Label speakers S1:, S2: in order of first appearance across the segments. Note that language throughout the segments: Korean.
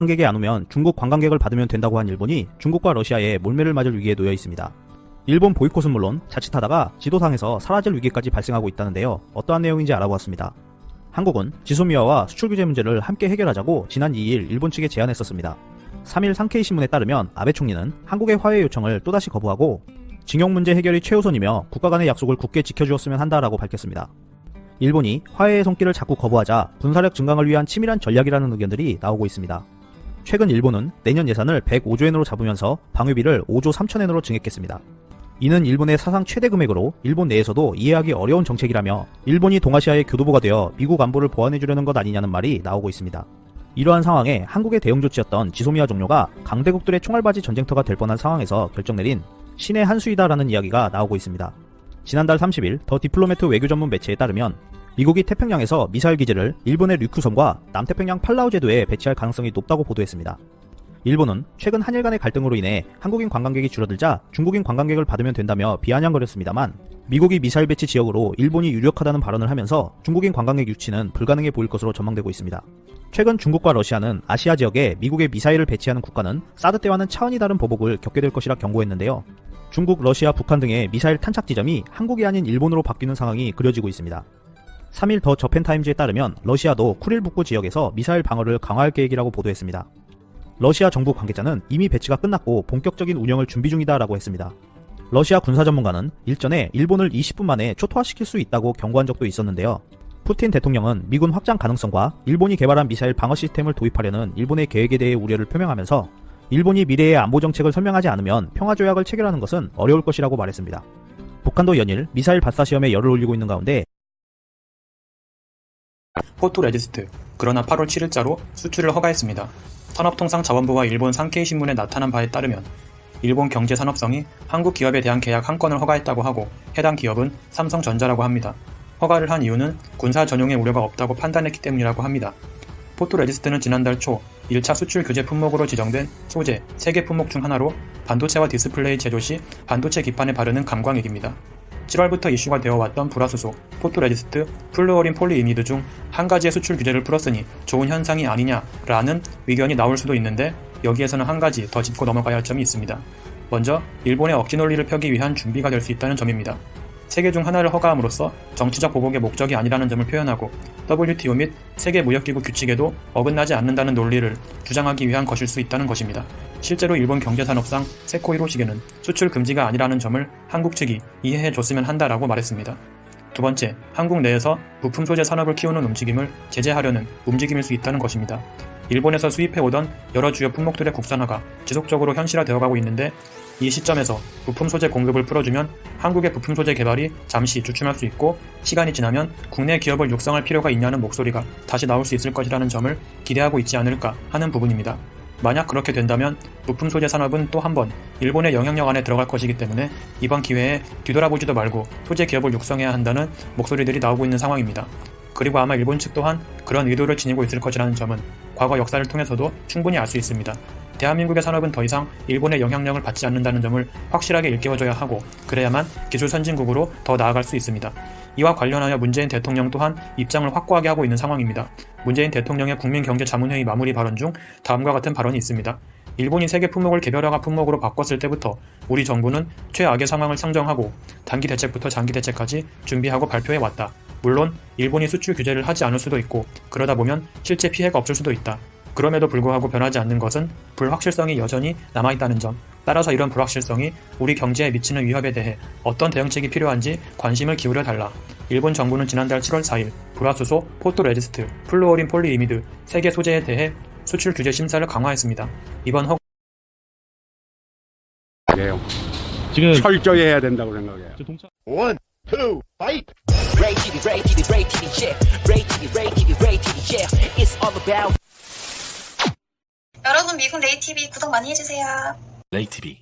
S1: 관광객이 안 오면 중국 관광객을 받으면 된다고 한 일본이 중국과 러시아의 몰매를 맞을 위기에 놓여 있습니다. 일본 보이콧은 물론 자칫하다가 지도상에서 사라질 위기까지 발생하고 있다는데요. 어떠한 내용인지 알아보았습니다. 한국은 지소미아와 수출 규제 문제를 함께 해결하자고 지난 2일 일본 측에 제안했었습니다. 3일 상케이 신문에 따르면 아베 총리는 한국의 화해 요청을 또다시 거부하고 징용 문제 해결이 최우선이며 국가 간의 약속을 굳게 지켜주었으면 한다라고 밝혔습니다. 일본이 화해의 손길을 자꾸 거부하자 군사력 증강을 위한 치밀한 전략이라는 의견들이 나오고 있습니다. 최근 일본은 내년 예산을 105조 엔으로 잡으면서 방위비를 5조 3천 엔으로 증액했습니다. 이는 일본의 사상 최대 금액으로 일본 내에서도 이해하기 어려운 정책이라며 일본이 동아시아의 교두보가 되어 미국 안보를 보완해주려는 것 아니냐는 말이 나오고 있습니다. 이러한 상황에 한국의 대응 조치였던 지소미아 종료가 강대국들의 총알바지 전쟁터가 될 뻔한 상황에서 결정 내린 신의 한 수이다라는 이야기가 나오고 있습니다. 지난달 30일 더 디플로매트 외교 전문 매체에 따르면 미국이 태평양에서 미사일 기지를 일본의 류큐섬과 남태평양 팔라우 제도에 배치할 가능성이 높다고 보도했습니다. 일본은 최근 한일 간의 갈등으로 인해 한국인 관광객이 줄어들자 중국인 관광객을 받으면 된다며 비아냥거렸습니다만 미국이 미사일 배치 지역으로 일본이 유력하다는 발언을 하면서 중국인 관광객 유치는 불가능해 보일 것으로 전망되고 있습니다. 최근 중국과 러시아는 아시아 지역에 미국의 미사일을 배치하는 국가는 사드 때와는 차원이 다른 보복을 겪게 될 것이라 경고했는데요. 중국, 러시아, 북한 등의 미사일 탄착 지점이 한국이 아닌 일본으로 바뀌는 상황이 그려지고 있습니다. 3일 더 저펜타임즈에 따르면 러시아도 쿠릴 북부 지역에서 미사일 방어를 강화할 계획이라고 보도했습니다. 러시아 정부 관계자는 이미 배치가 끝났고 본격적인 운영을 준비 중이다라고 했습니다. 러시아 군사 전문가는 일전에 일본을 20분 만에 초토화시킬 수 있다고 경고한 적도 있었는데요. 푸틴 대통령은 미군 확장 가능성과 일본이 개발한 미사일 방어 시스템을 도입하려는 일본의 계획에 대해 우려를 표명하면서 일본이 미래의 안보 정책을 설명하지 않으면 평화조약을 체결하는 것은 어려울 것이라고 말했습니다. 북한도 연일 미사일 발사 시험에 열을 올리고 있는 가운데
S2: 포토 레지스트, 그러나 8월 7일자로 수출을 허가했습니다. 산업통상자원부와 일본 산케이 신문에 나타난 바에 따르면 일본 경제산업성이 한국 기업에 대한 계약 한 건을 허가했다고 하고 해당 기업은 삼성전자라고 합니다. 허가를 한 이유는 군사 전용의 우려가 없다고 판단했기 때문이라고 합니다. 포토 레지스트는 지난달 초 1차 수출 규제 품목으로 지정된 소재 3개 품목 중 하나로 반도체와 디스플레이 제조 시 반도체 기판에 바르는 감광액입니다. 7월부터 이슈가 되어왔던 불화수소, 포토레지스트, 플루어린 폴리이미드 중 한 가지의 수출 규제를 풀었으니 좋은 현상이 아니냐라는 의견이 나올 수도 있는데 여기에서는 한 가지 더 짚고 넘어가야 할 점이 있습니다. 먼저 일본의 억지 논리를 펴기 위한 준비가 될 수 있다는 점입니다. 세 개 중 하나를 허가함으로써 정치적 보복의 목적이 아니라는 점을 표현하고 WTO 및 세계무역기구 규칙에도 어긋나지 않는다는 논리를 주장하기 위한 것일 수 있다는 것입니다. 실제로 일본 경제산업상 세코 히로시게는 수출 금지가 아니라는 점을 한국 측이 이해해줬으면 한다라고 말했습니다. 두 번째, 한국 내에서 부품 소재 산업을 키우는 움직임을 제재하려는 움직임일 수 있다는 것입니다. 일본에서 수입해오던 여러 주요 품목들의 국산화가 지속적으로 현실화되어가고 있는데 이 시점에서 부품 소재 공급을 풀어주면 한국의 부품 소재 개발이 잠시 주춤할 수 있고 시간이 지나면 국내 기업을 육성할 필요가 있냐는 목소리가 다시 나올 수 있을 것이라는 점을 기대하고 있지 않을까 하는 부분입니다. 만약 그렇게 된다면 부품 소재 산업은 또 한 번 일본의 영향력 안에 들어갈 것이기 때문에 이번 기회에 뒤돌아보지도 말고 소재 기업을 육성해야 한다는 목소리들이 나오고 있는 상황입니다. 그리고 아마 일본 측 또한 그런 의도를 지니고 있을 것이라는 점은 과거 역사를 통해서도 충분히 알 수 있습니다. 대한민국의 산업은 더 이상 일본의 영향력을 받지 않는다는 점을 확실하게 일깨워줘야 하고 그래야만 기술 선진국으로 더 나아갈 수 있습니다. 이와 관련하여 문재인 대통령 또한 입장을 확고하게 하고 있는 상황입니다. 문재인 대통령의 국민경제자문회의 마무리 발언 중 다음과 같은 발언이 있습니다. 일본이 세계 품목을 개별화가 품목으로 바꿨을 때부터 우리 정부는 최악의 상황을 상정하고 단기 대책부터 장기 대책까지 준비하고 발표해왔다. 물론 일본이 수출 규제를 하지 않을 수도 있고 그러다 보면 실제 피해가 없을 수도 있다. 그럼에도 불구하고 변하지 않는 것은 불확실성이 여전히 남아있다는 점. 따라서 이런 불확실성이 우리 경제에 미치는 위협에 대해 어떤 대응책이 필요한지 관심을 기울여 달라. 일본 정부는 지난달 7월 4일 불화수소, 포토레지스트, 플루어린 폴리이미드 3개 소재에 대해 수출 규제 심사를 강화했습니다. 이번
S3: 지금
S4: 철저히 해야 된다고 생각해요.
S5: One, two, fight! Ray TV, Ray TV, Ray TV, yeah. Ray TV, Ray TV, Ray TV, yeah. It's all about.
S6: 여러분 미국 레이TV 구독 많이 해주세요.
S3: 레이티비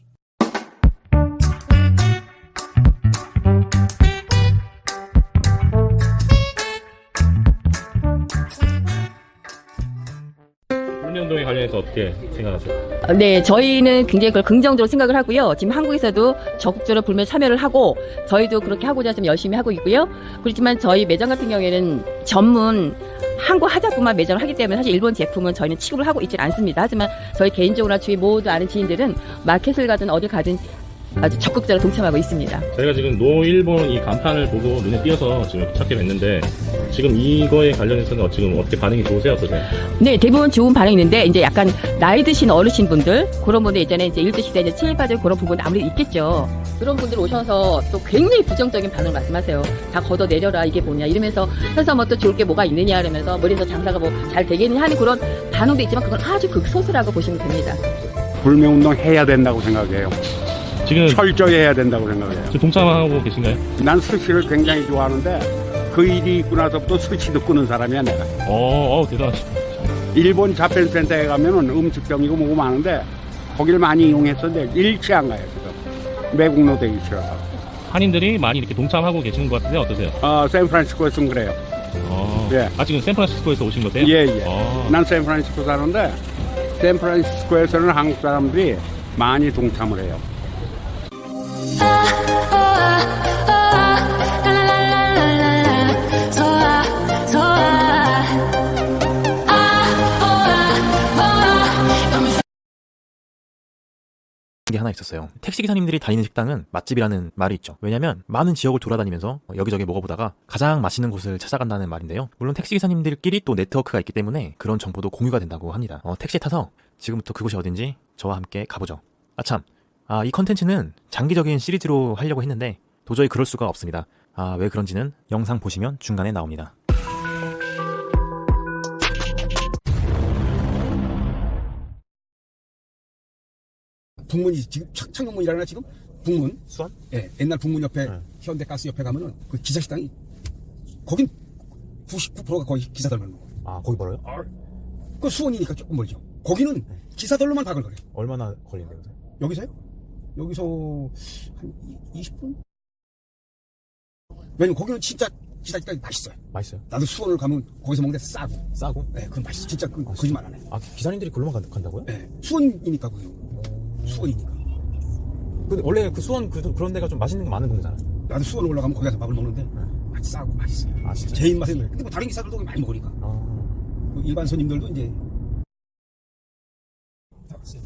S7: 문현동에 관련해서
S3: 대해서 어떻게 생각하세요?
S4: 네, 저희는 굉장히 그걸 긍정적으로 생각을 하고요. 지금 한국에서도 적극적으로 불매 참여를 하고 저희도 그렇게 하고자 좀 열심히 하고 있고요. 그렇지만 저희 매장 같은 경우에는 전문 한국 하자뿐만 매장을 하기 때문에 사실 일본 제품은 저희는 취급을 하고 있지는 않습니다. 하지만 저희 개인적으로나 주위 모두 아는 지인들은 마켓을 가든 어딜 가든 아주 적극적으로 동참하고 있습니다.
S3: 저희가 지금 노 일본 이 간판을 보고 눈에 띄어서 지금 찾게 됐는데 지금 이거에 관련해서는 지금 어떻게 반응이 좋으세요? 어떠세요?
S4: 네, 대부분 좋은 반응이 있는데 이제 약간 나이 드신 어르신 분들 그런 분들 예전에 이제 일제 시대에 체일 빠진 그런 부분 아무래도 있겠죠. 그런 분들 오셔서 또 굉장히 부정적인 반응을 말씀하세요. 다 걷어내려라 이게 뭐냐 이러면서 해서 뭐 또 좋을 게 뭐가 있느냐 이러면서 머리에서 장사가 뭐 잘 되겠느냐 하는 그런 반응도 있지만 그건 아주 극소수라고 보시면 됩니다.
S7: 불매운동 해야 된다고 생각해요.
S3: 지금
S7: 철저히 해야 된다고 생각해요.
S3: 지금 동참하고 계신가요?
S7: 난 스시를 굉장히 좋아하는데 그 일이 있고 나서부터 스시도 끊은 사람이야 내가.
S3: 대단하시다.
S7: 일본 자펜센터에 가면은 음식점이고 뭐고 많은데 거기를 많이 이용했었는데 일치 안 가요. 그래서 매국노 되기 싫어서.
S3: 한인들이 많이 이렇게 동참하고 계시는 것 같은데 어떠세요?
S7: 샌프란시스코에서는 그래요. 예.
S3: 지금 샌프란시스코에서 오신 거세요?
S7: 예.
S3: 아.
S7: 난 샌프란시스코 사는데 샌프란시스코에서는 한국 사람들이 많이 동참을 해요.
S8: 게 하나 있었어요. 택시기사님들이 다니는 식당은 맛집이라는 말이 있죠. 왜냐면 많은 지역을 돌아다니면서 여기저기 먹어보다가 가장 맛있는 곳을 찾아간다는 말인데요. 물론 택시기사님들끼리 또 네트워크가 있기 때문에 그런 정보도 공유가 된다고 합니다. 택시에 타서 지금부터 그곳이 어딘지 저와 함께 가보죠. 이 컨텐츠는 장기적인 시리즈로 하려고 했는데 도저히 그럴 수가 없습니다. 왜 그런지는 영상 보시면 중간에 나옵니다.
S9: 북문이 지금 창녕문이라나 지금 북문 수원? 예, 옛날 북문 옆에 현대가스 옆에 가면은 그 기사식당이 거긴 99%가 거의 기사들만 먹어.
S1: 거기 벌어요?
S9: 그 수원이니까 조금 멀죠. 거기는 기사들로만 박을거려.
S1: 얼마나 걸린대요?
S9: 여기서요? 여기서 한 20분? 왜냐면 거기는 진짜 기사식당이 맛있어요.
S1: 맛있어요?
S9: 나도 수원을 가면 거기서 먹는데 싸고.
S1: 싸고?
S9: 네, 그건 맛있어. 진짜 거짓말 안 해.
S1: 기사님들이 글로만 간다고요?
S9: 네, 수원이니까 그요. 수원이니까.
S1: 근데 원래 그 수원 그런 데가 좀 맛있는 거 많은 동네잖아요.
S9: 나도 수원 올라가면 거기 가서 밥을 먹는데 맛이 싸고 맛있어요.
S1: 진짜?
S9: 제 입맛에는. 근데 뭐 다른 기사들도 많이 먹으니까. 그 일반 손님들도 이제 다 왔어요.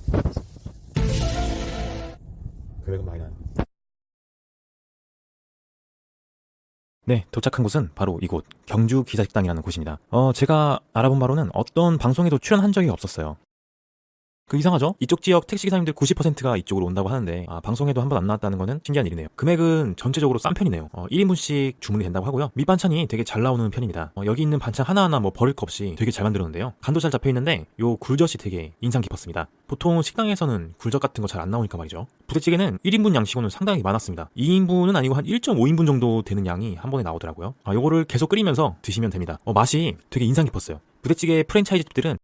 S1: 금액은 많이 나요.
S8: 네, 도착한 곳은 바로 이곳 경주 기사식당이라는 곳입니다. 제가 알아본 바로는 어떤 방송에도 출연한 적이 없었어요. 이상하죠? 이쪽 지역 택시기사님들 90%가 이쪽으로 온다고 하는데 방송에도 한 번 안 나왔다는 거는 신기한 일이네요. 금액은 전체적으로 싼 편이네요. 1인분씩 주문이 된다고 하고요. 밑반찬이 되게 잘 나오는 편입니다. 여기 있는 반찬 하나하나 뭐 버릴 거 없이 되게 잘 만들었는데요. 간도 잘 잡혀있는데 요 굴젓이 되게 인상 깊었습니다. 보통 식당에서는 굴젓 같은 거 잘 안 나오니까 말이죠. 부대찌개는 1인분 양식으로는 상당히 많았습니다. 2인분은 아니고 한 1.5인분 정도 되는 양이 한 번에 나오더라고요. 요거를 계속 끓이면서 드시면 됩니다. 맛이 되게 인상 깊었어요. 부대찌개 프랜차이즈 집들은